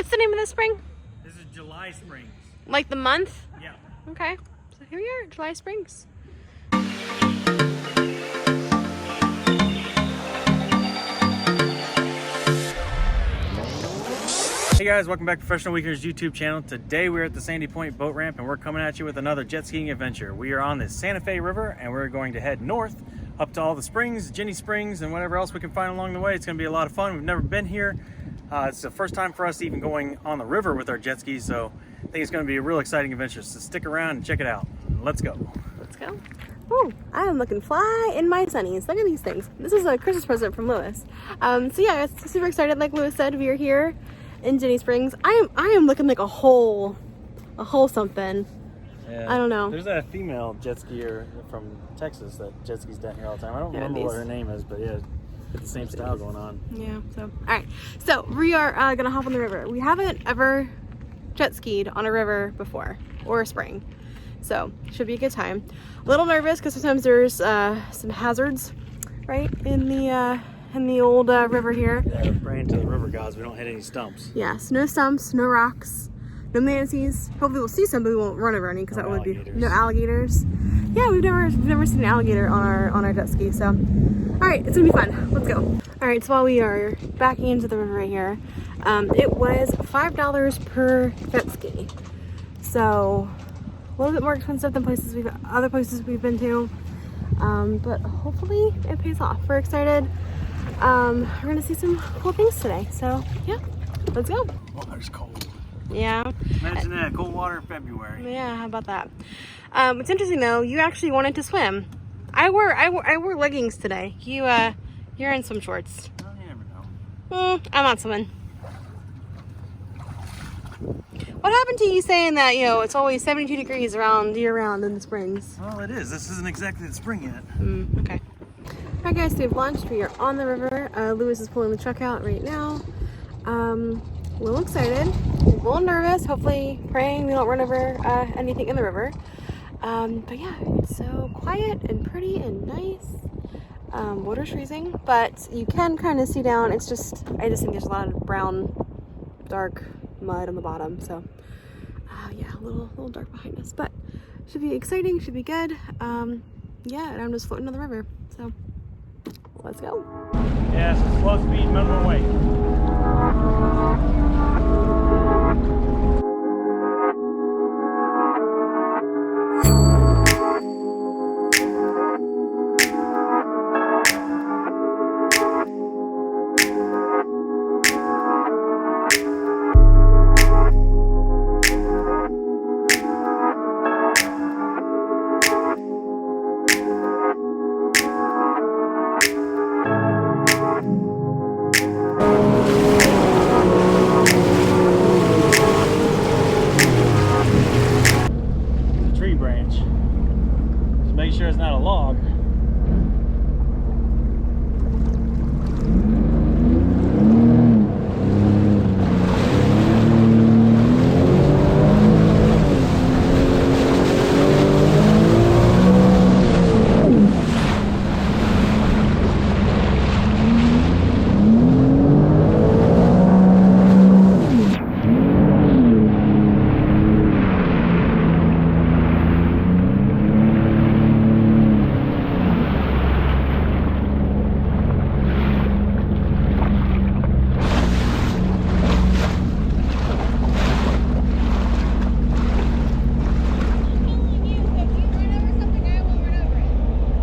What's the name of the spring? This is July Springs. Like the month? Yeah. Okay. So here we are, July Springs. Hey guys, welcome back to Professional Weekenders YouTube channel. Today we're at the Sandy Point boat ramp and we're coming at you with another jet skiing adventure. We are on the Santa Fe River and we're going to head north up to all the springs, Ginnie Springs, and whatever else we can find along the way. It's going to be a lot of fun. We've never been here. It's the first time for us even going on the river with our jet skis, so I think it's going to be a real exciting adventure. So stick around and check it out. Let's go. Let's go. Oh, I am looking fly in my sunnies. Look at these things. This is a Christmas present from Lewis. So yeah, I'm super excited. Like Lewis said, we are here in Ginnie Springs. I am looking like a whole something. Yeah. I don't know. There's that female jet skier from Texas that jet skis down here all the time. I don't remember what her name is, but yeah, it's the same style going on. Yeah. So all right. So we are gonna hop on the river. We haven't ever jet skied on a river before or a spring, so should be a good time. A little nervous because sometimes there's some hazards, right, in the old river here. Yeah, we're praying to the river gods we don't hit any stumps. Yes, no stumps, no rocks, no manatees. Hopefully we'll see some, but we won't run over any because that would be no alligators. Yeah, we've never seen an alligator on our jet ski. So, all right, it's gonna be fun. Let's go. All right, so while we are backing into the river right here, it was $5 per jet ski. So a little bit more expensive than other places we've been to, but hopefully it pays off. We're excited. We're gonna see some cool things today. So yeah, let's go. Water's cold. Yeah. Imagine that, cold water in February. Yeah, how about that? What's interesting though, you actually wanted to swim. I wore leggings today. You're in swim shorts. Oh, you never know. I'm not swimming. What happened to you saying that, it's always 72 degrees year round in the springs? Well, it is. This isn't exactly the spring yet. Okay. Alright guys, so we've launched. We are on the river. Lewis is pulling the truck out right now. A little excited, a little nervous, hopefully praying we don't run over anything in the river. But yeah, it's so quiet and pretty and nice. Water's freezing, but you can kind of see down. I just think there's a lot of brown, dark mud on the bottom. So yeah, a little dark behind us, but should be exciting, should be good. Yeah, and I'm just floating on the river. So let's go. Yes, slow speed, minimum weight. Make sure it's not a log.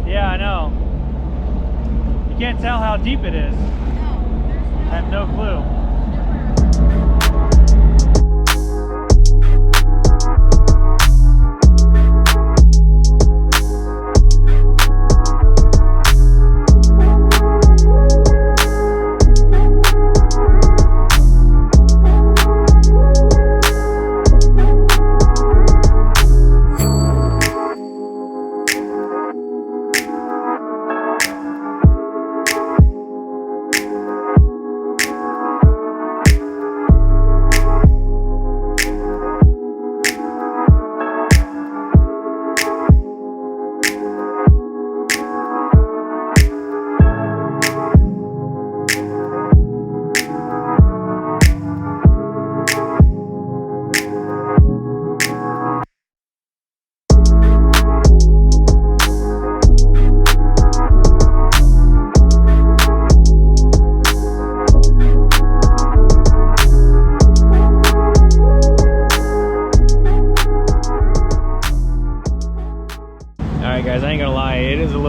Yeah, I know. You can't tell how deep it is. I have no clue.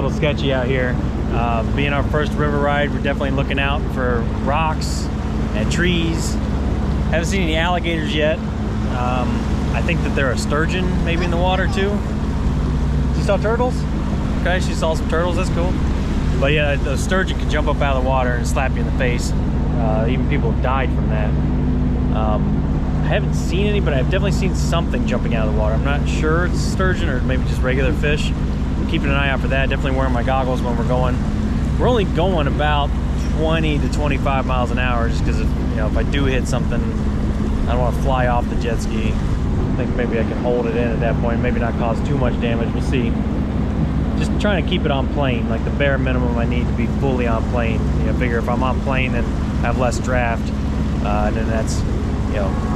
little sketchy out here. Being our first river ride, we're definitely looking out for rocks and trees. Haven't seen any alligators yet. I think that there are sturgeon maybe in the water too. You saw turtles? Okay, she saw some turtles, that's cool. But yeah, the sturgeon can jump up out of the water and slap you in the face. Even people have died from that. I haven't seen any, but I've definitely seen something jumping out of the water. I'm not sure it's sturgeon or maybe just regular fish. I'm keeping an eye out for that. Definitely wearing my goggles when we're going. We're only going about 20 to 25 miles an hour just because, if I do hit something, I don't want to fly off the jet ski. I think maybe I can hold it in at that point, maybe not cause too much damage. We'll see. Just trying to keep it on plane, like the bare minimum I need to be fully on plane. Figure if I'm on plane, then have less draft, and then that's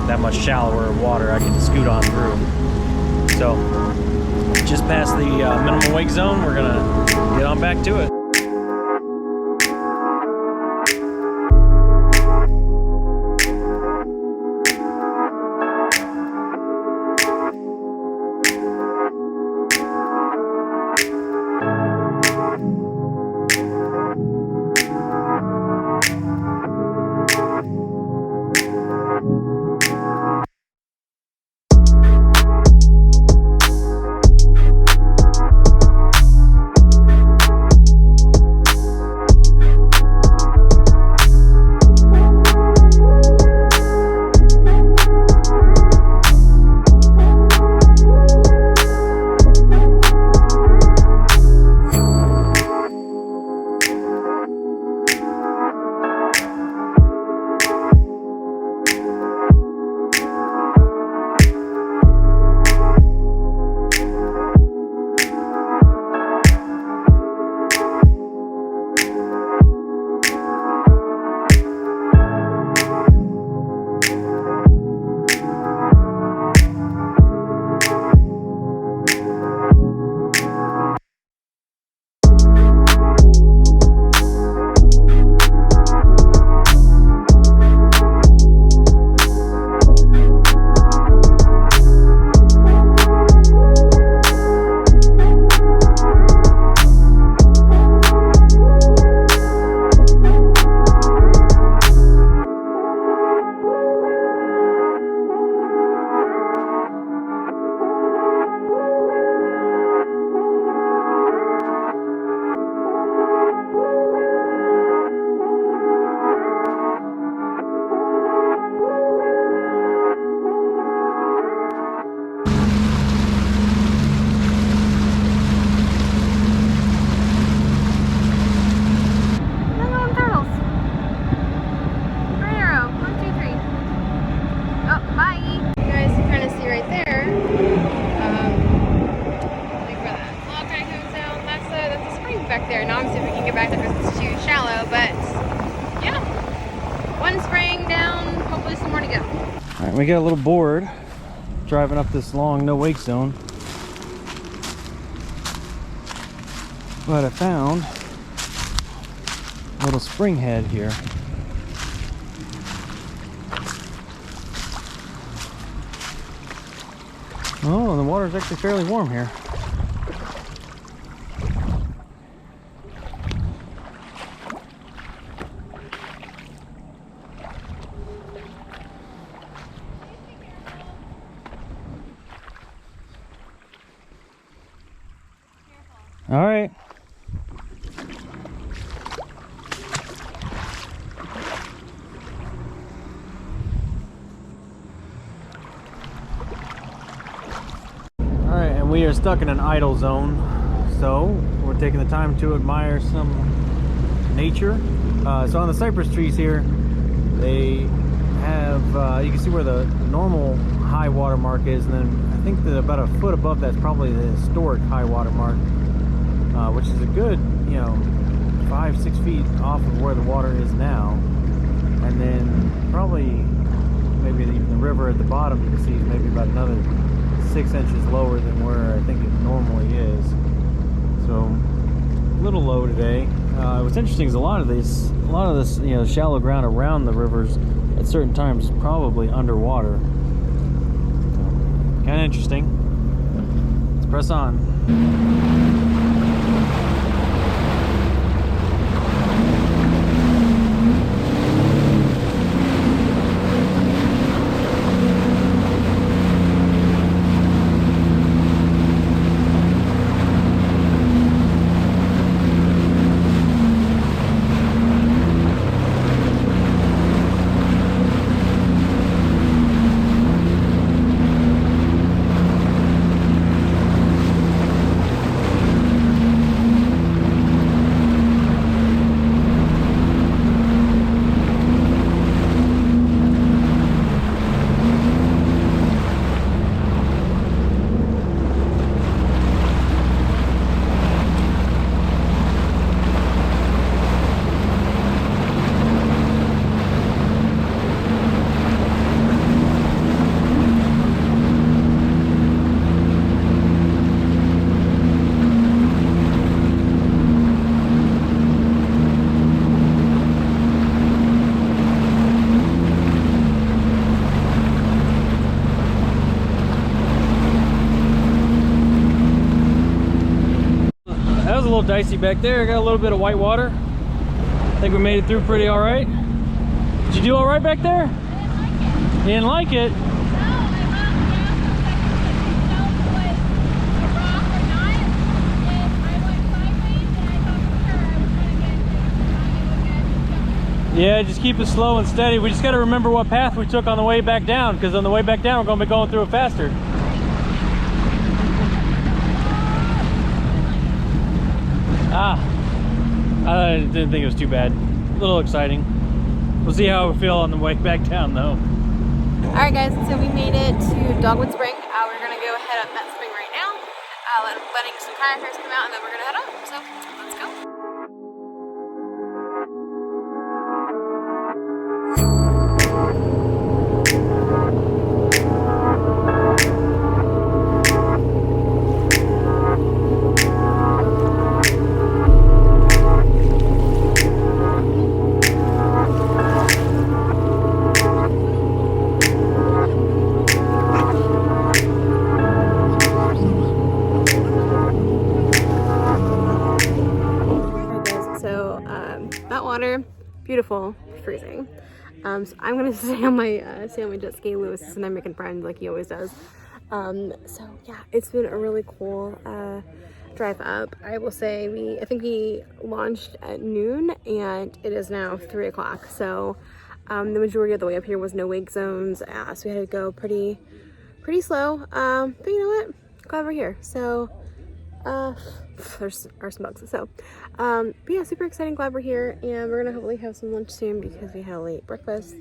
that much shallower water I can scoot on through. So just past the minimum wake zone, we're gonna get on back to it. back there. Now I'm see if we can get back there because it's too shallow, but yeah. One spring down, hopefully some more to go. All right, we got a little bored driving up this long no wake zone. But I found a little spring head here. Oh, the water is actually fairly warm here. All right. And we are stuck in an idle zone, so we're taking the time to admire some nature. So on the cypress trees here, they have, you can see where the normal high water mark is, and then I think that about a foot above that's probably the historic high water mark, which is a good, 5-6 feet off of where the water is now. And then probably maybe even the river at the bottom you can see is maybe about another 6 inches lower than where I think it normally is. So a little low today. What's interesting is a lot of this, shallow ground around the rivers at certain times is probably underwater. Kind of interesting. Let's press on. little dicey back there. I got a little bit of white water. I think we made it through pretty all right. Did you do all right back there? I didn't like it. You didn't like it? Yeah, just keep it slow and steady. We just got to remember what path we took on the way back down, because on the way back down we're going to be going through it faster. I didn't think it was too bad. A little exciting. We'll see how we feel on the way back down though. Alright guys, so we made it to Dogwood Spring. We're going to go head up that spring right now. Letting some kayakers come out and then we're going to head up. So, let's go. Beautiful, freezing. So I'm gonna stay on my jet ski. Lewis is in there making friends like he always does. So yeah, it's been a really cool drive up. I will say I think we launched at noon and it is now 3 o'clock. So the majority of the way up here was no wake zones, so we had to go pretty slow. But you know what? Glad we're here. So there's our smokes. So but yeah, super exciting, glad we're here, and we're gonna hopefully have some lunch soon because we had a late breakfast.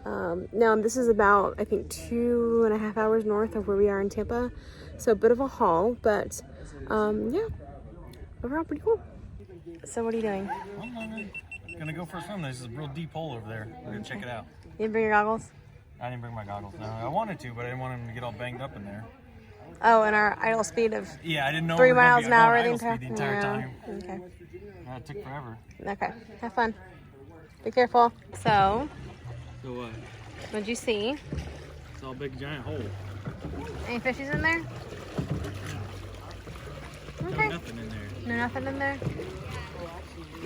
Now this is about, I think, 2.5 hours north of where we are in Tampa, so a bit of a haul, but yeah, overall pretty cool. So what are you doing? I'm gonna go for a swim. There's a real deep hole over there. We're gonna check it out. You didn't bring your goggles? I didn't bring my goggles. No, I wanted to, but I didn't want them to get all banged up in there. Oh, and our idle speed of I didn't know 3 miles an hour the entire time. Okay. It took forever. Okay. Have fun. Be careful. So what? What'd you see? It's all a big giant hole. Any fishies in there? Okay. No, nothing in there. No, nothing in there?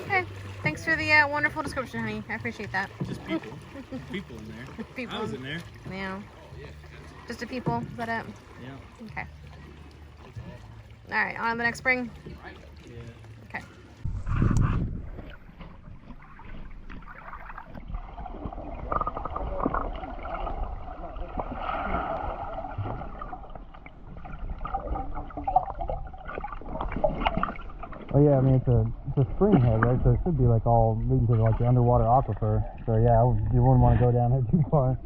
Okay. Thanks for the wonderful description, honey. I appreciate that. Just people. People in there. People. I was in there. Yeah. Just a people. Is that it? Yeah. Okay. All right. On to the next spring. Yeah. Okay. Oh yeah, I mean it's a spring head, right? So it should be like all leading to like the underwater aquifer. So yeah, you wouldn't want to go down there too far.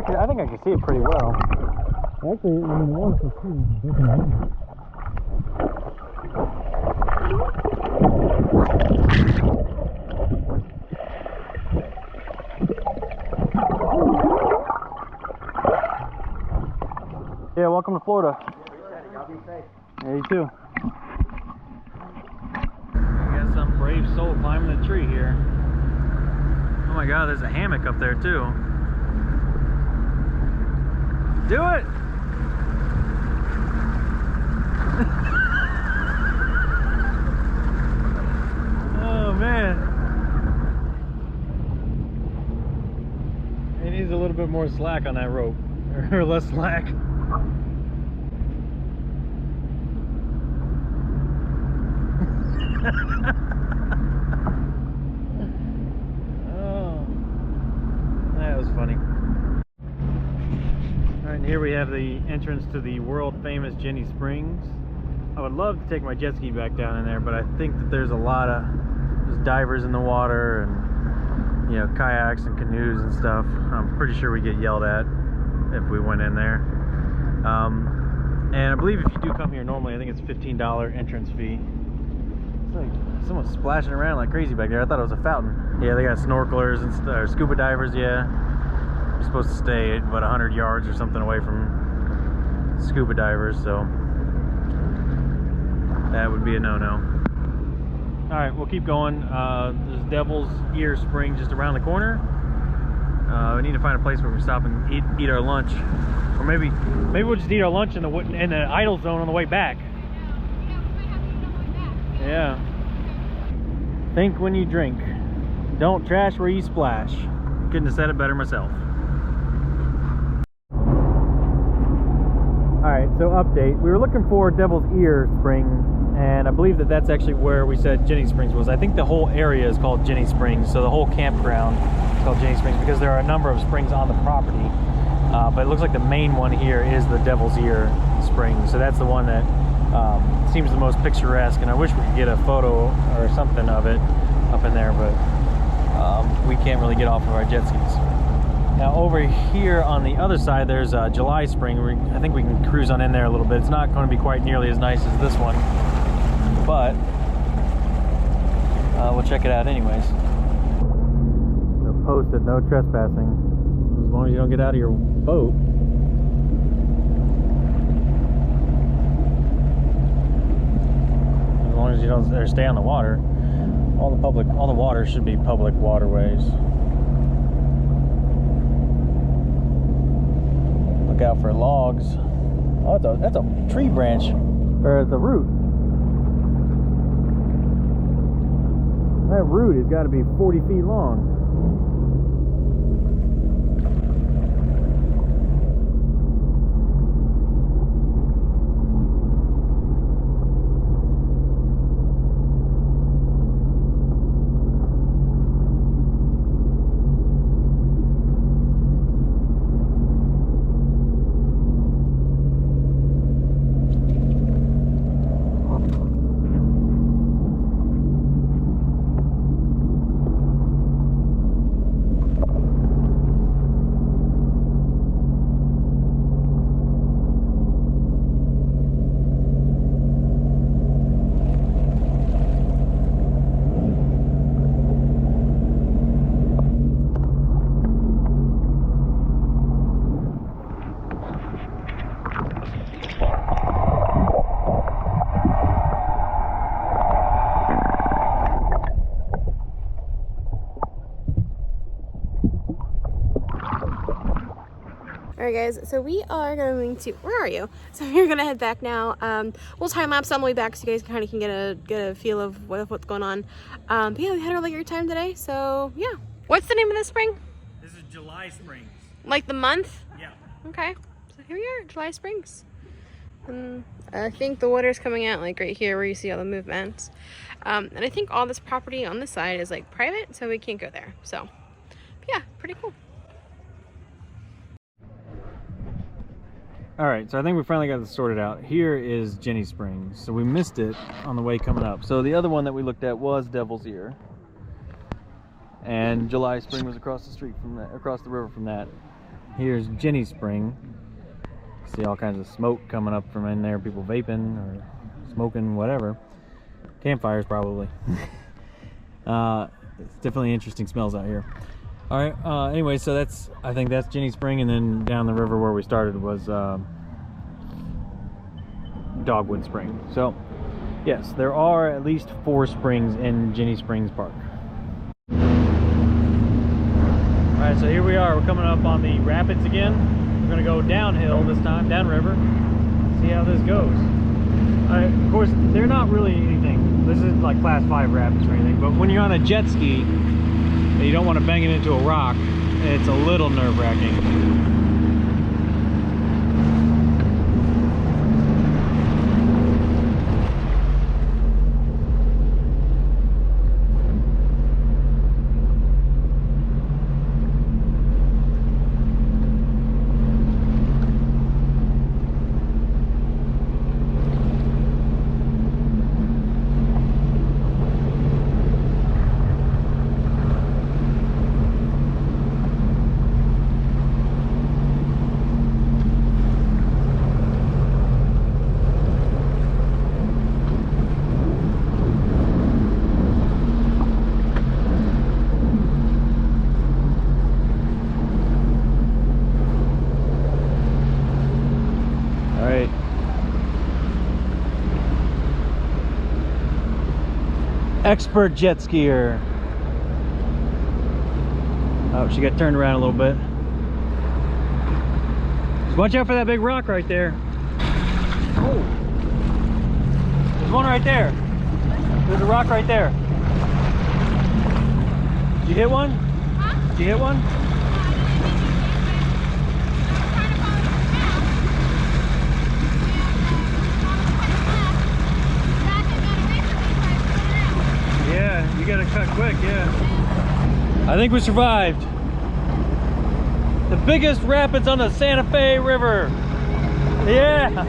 I think I can see it pretty well. Actually, I mean, the water's so pretty different. Yeah, welcome to Florida. Y'all be safe. Yeah, you too. We got some brave soul climbing the tree here. Oh my god, there's a hammock up there too. Do it! Oh man. It needs a little bit more slack on that rope. Or less slack. Oh, that was funny. Alright, and here we have the entrance to the world famous Ginnie Springs. I would love to take my jet ski back down in there, but I think that there's a lot of divers in the water and, you know, kayaks and canoes and stuff. I'm pretty sure we get yelled at if we went in there. And I believe if you do come here normally, I think it's $15 entrance fee. It's like someone's splashing around like crazy back there. I thought it was a fountain. Yeah, they got snorkelers and or scuba divers. Yeah, you're supposed to stay at about 100 yards or something away from scuba divers. So that would be a no-no. All right, we'll keep going. There's Devil's Ear Spring just around the corner. We need to find a place where we stop and eat our lunch, or maybe we'll just eat our lunch in the idle zone on the way back. Yeah. Think when you drink. Don't trash where you splash. Couldn't have said it better myself. Alright, so update. We were looking for Devil's Ear Spring, and I believe that that's actually where we said Ginnie Springs was. I think the whole area is called Ginnie Springs, so the whole campground is called Ginnie Springs because there are a number of springs on the property. But it looks like the main one here is the Devil's Ear Spring, so that's the one that seems the most picturesque, and I wish we could get a photo or something of it up in there, but we can't really get off of our jet skis. Now over here on the other side there's July Spring. I think we can cruise on in there a little bit. It's not going to be quite nearly as nice as this one, but we'll check it out anyways. So posted, no trespassing, as long as you don't get out of your boat. As long as you don't stay on the water. All the water should be public waterways. Look out for logs. Oh, that's a tree branch, or it's a root. That root has got to be 40 feet long. Alright guys, so we are going to, where are you? So we're gonna head back now. We'll time lapse on the way back so you guys kind of can get a feel of what's going on. But yeah, we had a really great time today, so yeah. What's the name of this spring? This is July Springs. Like the month? Yeah. Okay, so here we are, July Springs. I think the water's coming out like right here where you see all the movements. And I think all this property on this side is like private, so we can't go there. So yeah, pretty cool. All right, so I think we finally got this sorted out. Here is Ginnie Springs. So we missed it on the way coming up. So the other one that we looked at was Devil's Ear. And July Spring was across the street from that, across the river from that. Here's Ginnie Spring. See all kinds of smoke coming up from in there, people vaping or smoking, whatever. Campfires probably. It's definitely interesting smells out here. All right, anyway, so I think that's Ginnie Spring, and then down the river where we started was Dogwood Spring. So yes, there are at least 4 springs in Ginnie Springs Park. All right, so here we are. We're coming up on the rapids again. We're gonna go downhill this time, downriver. See how this goes. Of course, they're not really anything. This isn't like class 5 rapids or anything, but when you're on a jet ski, you don't want to bang it into a rock. It's a little nerve-wracking. expert jet skier. Oh, she got turned around a little bit. Just watch out for that big rock right there. Oh, there's one right there. There's a rock right there. Did you hit one? Huh? Did you hit one? Yeah, you gotta cut quick, yeah. I think we survived. The biggest rapids on the Santa Fe River. Yeah.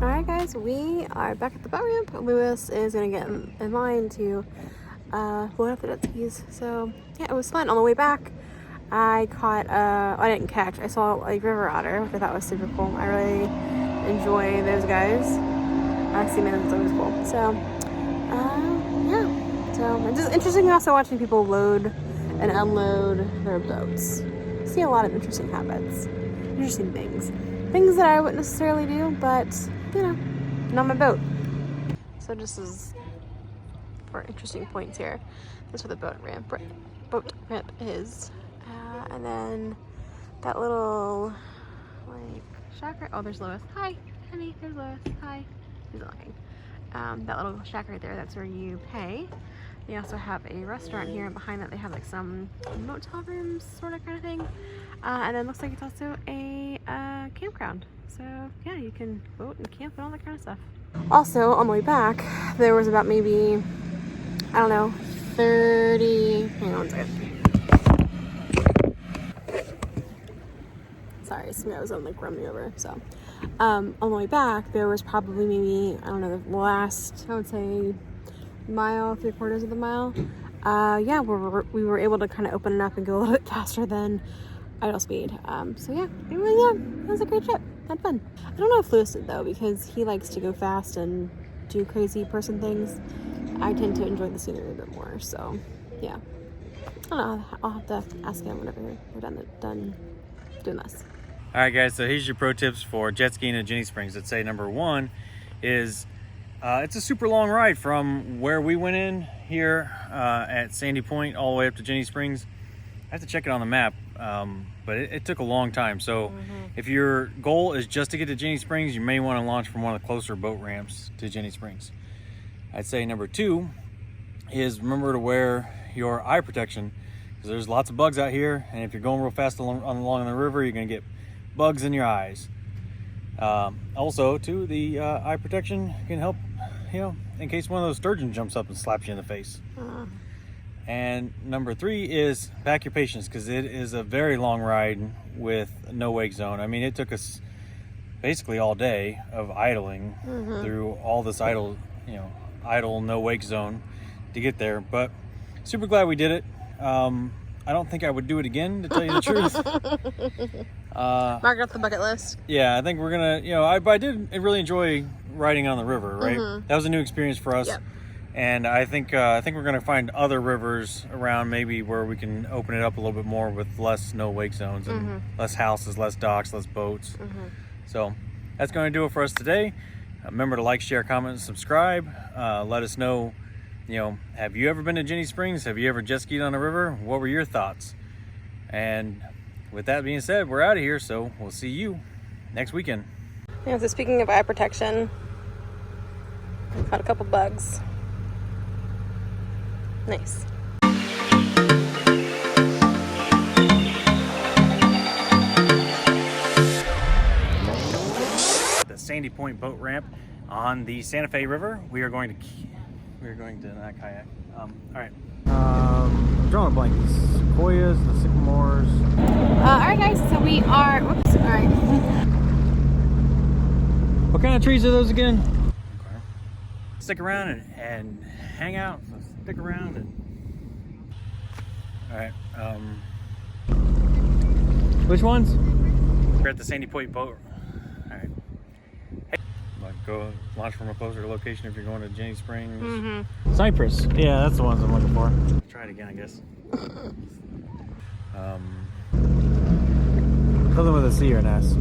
Alright guys, we are back at the boat ramp. Lewis is going to get in line to load up the jet skis. So yeah, it was fun. On the way back, I caught, I didn't catch, I saw like river otter, which I thought was super cool. I really enjoy those guys. Sea minnows is always cool. So yeah, so it's just interesting also watching people load and unload their boats. See a lot of interesting habits, interesting things that I wouldn't necessarily do, but you know, not my boat. So just as for interesting points here, this is where the boat ramp is, and then that little like shack right. Oh, there's Lois. Hi, honey. There's Lois. Hi. He's not looking. That little shack right there. That's where you pay. They also have a restaurant here, and behind that they have like some motel rooms, sort of kind of thing. And then looks like it's also a campground. So yeah, you can boat and camp and all that kind of stuff. Also, on the way back, there was about maybe, I don't know, 30, hang on a second. Sorry, Snows on like run me over. So on the way back, there was probably maybe, I don't know, the last, I would say, mile, 3/4 of the mile. Yeah, we were able to kind of open it up and go a little bit faster than idle speed. So yeah, it was a great trip. Had fun. I don't know if Lewis did though, because he likes to go fast and do crazy person things. I tend to enjoy the scenery a bit more. So yeah, I don't know. I'll have to ask him whenever we're done doing this. All right, guys. So here's your pro tips for jet skiing at Ginnie Springs. I'd say number one is it's a super long ride from where we went in here at Sandy Point all the way up to Ginnie Springs. I have to check it on the map, but it took a long time. So if your goal is just to get to Ginnie Springs, you may want to launch from one of the closer boat ramps to Ginnie Springs. I'd say number two is remember to wear your eye protection, because there's lots of bugs out here, and if you're going real fast along the river, you're going to get bugs in your eyes. Also, too, the eye protection can help, you know, in case one of those sturgeons jumps up and slaps you in the face. And number three is pack your patience, because it is a very long ride with no wake zone. I mean, it took us basically all day of idling through all this idle no wake zone to get there. But super glad we did it. I don't think I would do it again, to tell you the truth. Mark it off the bucket list. Yeah, I think we're gonna, I did really enjoy riding on the river, right? That was a new experience for us. Yep. And I think we're gonna find other rivers around, maybe where we can open it up a little bit more with less no wake zones and less houses, less docks, less boats. So that's going to do it for us today. Remember to like, share, comment, and subscribe. Let us know, have you ever been to Ginnie Springs? Have you ever jet skied on a river? What were your thoughts? And with that being said, we're out of here, so we'll see you next weekend. Yeah, so speaking of eye protection, I caught a couple bugs. Nice. The Sandy Point boat ramp on the Santa Fe River. We are going to not kayak. All right. I'm drawing a blank. The sequoias, the sycamores. All right, guys. So we are. Whoops. All right. What kind of trees are those again? Okay. Stick around and hang out. So stick around and. All right. Which ones? We're at the Sandy Point boat. All right. Hey, go launch from a closer location if you're going to Ginnie Springs. Mm-hmm. Cypress. Yeah, that's the ones I'm looking for. Try it again, I guess. Something with a C or an S.